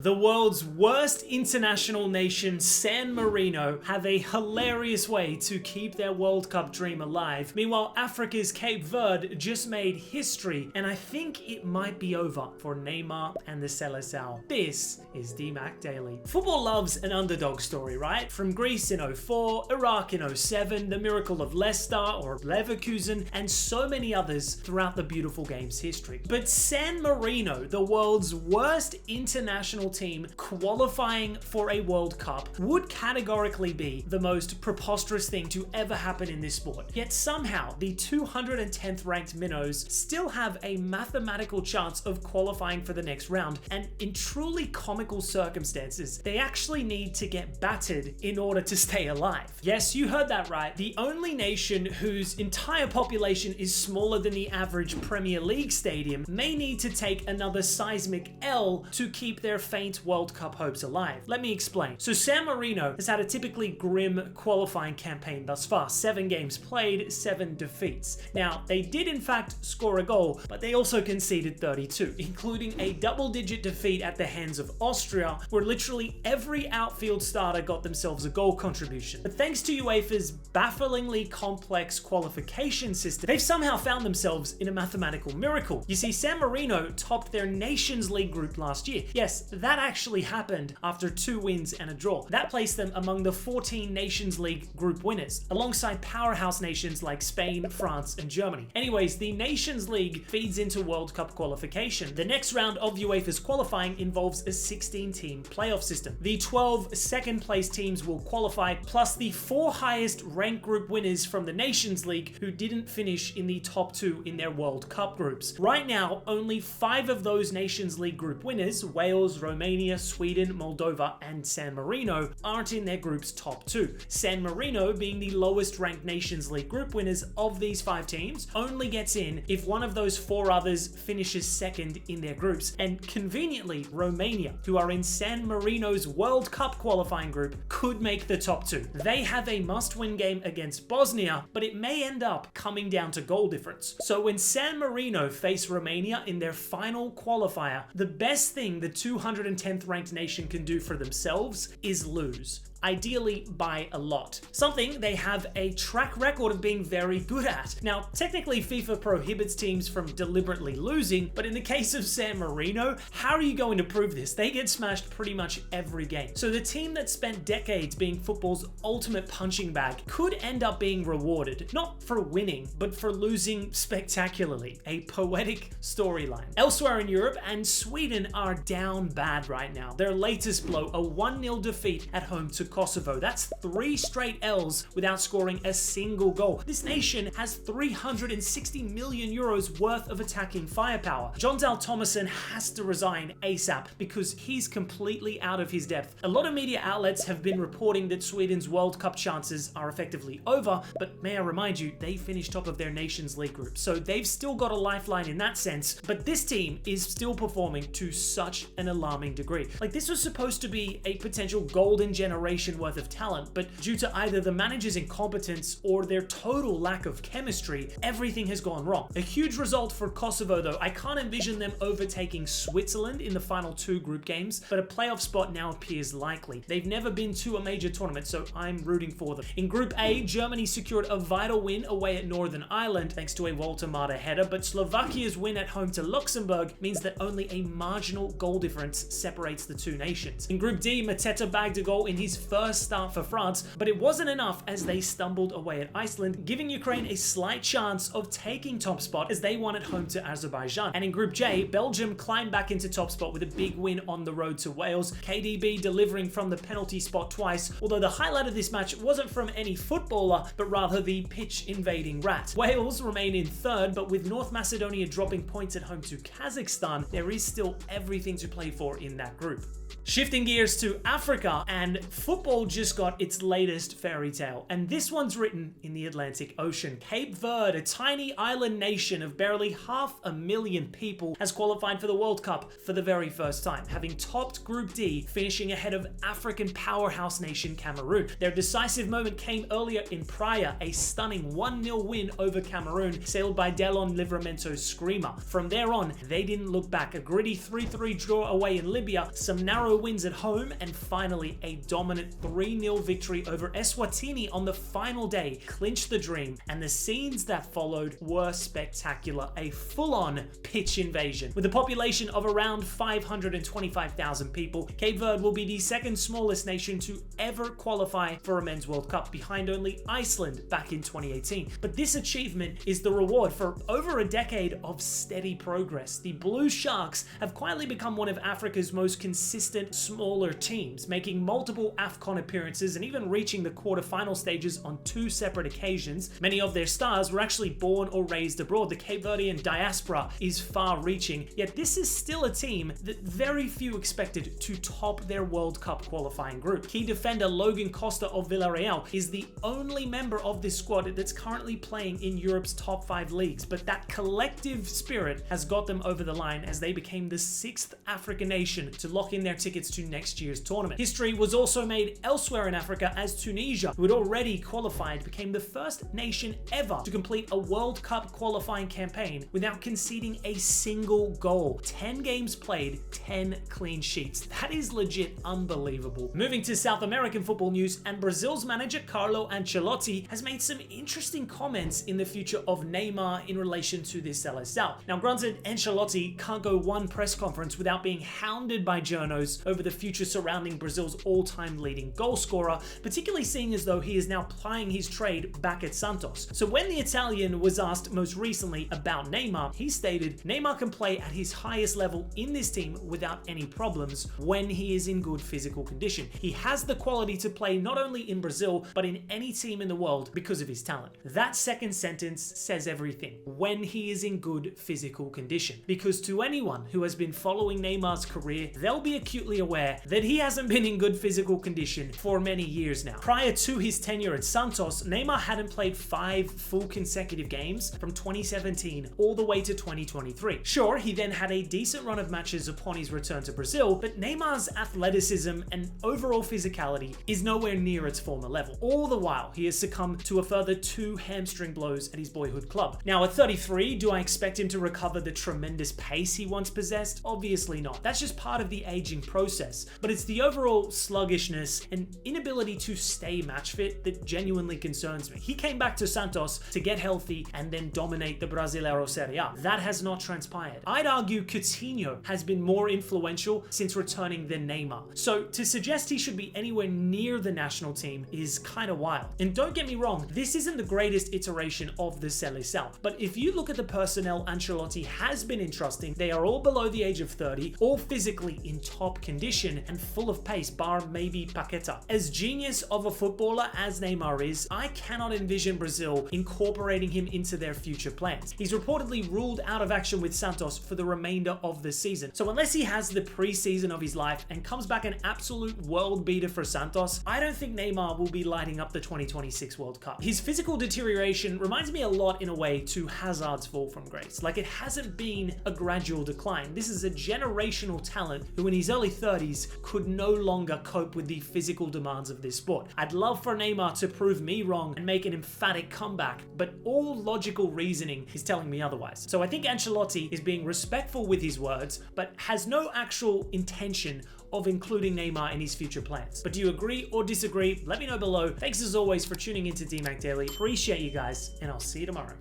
The world's worst international nation, San Marino, have a hilarious way to keep their World Cup dream alive. Meanwhile, Africa's Cape Verde just made history, and I think it might be over for Neymar and the Seleção. This is DMAC Daily. Football loves an underdog story, right? From Greece in 04, Iraq in 07, the miracle of Leicester or Leverkusen, and so many others throughout the beautiful game's history. But San Marino, the world's worst international team qualifying for a World Cup, would categorically be the most preposterous thing to ever happen in this sport. Yet somehow, the 210th ranked minnows still have a mathematical chance of qualifying for the next round, and in truly comical circumstances, they actually need to get battered in order to stay alive. Yes, you heard that right. The only nation whose entire population is smaller than the average Premier League stadium may need to take another seismic L to keep their faint World Cup hopes alive. Let me explain. So San Marino has had a typically grim qualifying campaign thus far. 7 games played, 7 defeats. Now, they did in fact score a goal, but they also conceded 32, including a double-digit defeat at the hands of Austria, where literally every outfield starter got themselves a goal contribution. But thanks to UEFA's bafflingly complex qualification system, they've somehow found themselves in a mathematical miracle. You see, San Marino topped their Nations League group last year. Yes, that actually happened after 2 wins and a draw. That placed them among the 14 Nations League group winners, alongside powerhouse nations like Spain, France, and Germany. Anyways, the Nations League feeds into World Cup qualification. The next round of UEFA's qualifying involves a 16-team playoff system. The 12 second-place teams will qualify, plus the 4 highest ranked group winners from the Nations League who didn't finish in the top 2 in their World Cup groups. Right now, only 5 of those Nations League group winners, Wales, Romania, Sweden, Moldova, and San Marino, aren't in their group's top 2. San Marino, being the lowest ranked Nations League group winners of these 5 teams, only gets in if one of those 4 others finishes second in their groups. And conveniently, Romania, who are in San Marino's World Cup qualifying group, could make the top 2. They have a must-win game against Bosnia, but it may end up coming down to goal difference. So when San Marino face Romania in their final qualifier, the best thing the 210th ranked nation can do for themselves is lose. Ideally by a lot. Something they have a track record of being very good at. Now, technically FIFA prohibits teams from deliberately losing, but in the case of San Marino, how are you going to prove this? They get smashed pretty much every game. So the team that spent decades being football's ultimate punching bag could end up being rewarded, not for winning, but for losing spectacularly. A poetic storyline. Elsewhere in Europe, and Sweden are down bad right now. Their latest blow, a 1-0 defeat at home to Kosovo. That's 3 straight L's without scoring a single goal. This nation has 360 million euros worth of attacking firepower. Jon Dahl Tomasson has to resign ASAP because he's completely out of his depth. A lot of media outlets have been reporting that Sweden's World Cup chances are effectively over, but may I remind you, they finished top of their Nations League group, so they've still got a lifeline in that sense, but this team is still performing to such an alarming degree. Like, this was supposed to be a potential golden generation worth of talent, but due to either the manager's incompetence or their total lack of chemistry, everything has gone wrong. A huge result for Kosovo though. I can't envision them overtaking Switzerland in the final 2 group games, but a playoff spot now appears likely. They've never been to a major tournament, so I'm rooting for them. In Group A, Germany secured a vital win away at Northern Ireland thanks to a Walter Mata header, but Slovakia's win at home to Luxembourg means that only a marginal goal difference separates the 2 nations. In Group D, Mateta bagged a goal in his first start for France, but it wasn't enough as they stumbled away at Iceland, giving Ukraine a slight chance of taking top spot as they won at home to Azerbaijan. And in Group J, Belgium climbed back into top spot with a big win on the road to Wales, KDB delivering from the penalty spot twice, although the highlight of this match wasn't from any footballer, but rather the pitch-invading rat. Wales remain in 3rd, but with North Macedonia dropping points at home to Kazakhstan, there is still everything to play for in that group. Shifting gears to Africa, and football just got its latest fairy tale, and this one's written in the Atlantic Ocean. Cape Verde, a tiny island nation of barely 500,000 people, has qualified for the World Cup for the very first time, having topped Group D, finishing ahead of African powerhouse nation Cameroon. Their decisive moment came earlier in Praia, a stunning 1-0 win over Cameroon, sailed by Delon Livramento's screamer. From there on, they didn't look back. A gritty 3-3 draw away in Libya, some narrow wins at home, and finally a dominant 3-0 victory over Eswatini on the final day clinched the dream, and the scenes that followed were spectacular. A full-on pitch invasion. With a population of around 525,000 people, Cape Verde will be the second smallest nation to ever qualify for a Men's World Cup, behind only Iceland back in 2018. But this achievement is the reward for over a decade of steady progress. The Blue Sharks have quietly become one of Africa's most consistent smaller teams, making multiple AFCON appearances and even reaching the quarterfinal stages on 2 separate occasions. Many of their stars were actually born or raised abroad. The Cape Verdean diaspora is far-reaching, yet this is still a team that very few expected to top their World Cup qualifying group. Key defender Logan Costa of Villarreal is the only member of this squad that's currently playing in Europe's top 5 leagues, but that collective spirit has got them over the line as they became the 6th African nation to lock in their tickets to next year's tournament. History was also made elsewhere in Africa as Tunisia, who had already qualified, became the first nation ever to complete a World Cup qualifying campaign without conceding a single goal. 10 games played, 10 clean sheets. That is legit unbelievable. Moving to South American football news, and Brazil's manager Carlo Ancelotti has made some interesting comments in the future of Neymar in relation to this seleção. Now granted, Ancelotti can't go one press conference without being hounded by journos over the future surrounding Brazil's all-time leading goal scorer, particularly seeing as though he is now plying his trade back at Santos. So when the Italian was asked most recently about Neymar, he stated, "Neymar can play at his highest level in this team without any problems when he is in good physical condition. He has the quality to play not only in Brazil, but in any team in the world because of his talent." That second sentence says everything. When he is in good physical condition. Because to anyone who has been following Neymar's career, they'll be acutely aware that he hasn't been in good physical condition for many years now. Prior to his tenure at Santos, Neymar hadn't played 5 full consecutive games from 2017 all the way to 2023. Sure, he then had a decent run of matches upon his return to Brazil, but Neymar's athleticism and overall physicality is nowhere near its former level. All the while, he has succumbed to a further 2 hamstring blows at his boyhood club. Now at 33, do I expect him to recover the tremendous pace he once possessed? Obviously not. That's just part of the aging process, but it's the overall sluggishness and inability to stay match fit that genuinely concerns me. He came back to Santos to get healthy and then dominate the Brasileiro Serie A. That has not transpired. I'd argue Coutinho has been more influential since returning than Neymar. So to suggest he should be anywhere near the national team is kind of wild. And don't get me wrong, this isn't the greatest iteration of the Seleção, but if you look at the personnel Ancelotti has been entrusting, they are all below the age of 30, all physically in top condition and full of pace, bar maybe Paqueta. As genius of a footballer as Neymar is, I cannot envision Brazil incorporating him into their future plans. He's reportedly ruled out of action with Santos for the remainder of the season. So unless he has the preseason of his life and comes back an absolute world beater for Santos, I don't think Neymar will be lighting up the 2026 World Cup. His physical deterioration reminds me a lot in a way to Hazard's fall from grace. Like, it hasn't been a gradual decline. This is a generational talent who in his early 30s could no longer cope with the physical demands of this sport. I'd love for Neymar to prove me wrong and make an emphatic comeback, but all logical reasoning is telling me otherwise. So I think Ancelotti is being respectful with his words, but has no actual intention of including Neymar in his future plans. But do you agree or disagree? Let me know below. Thanks as always for tuning into DMAC Daily. Appreciate you guys, and I'll see you tomorrow.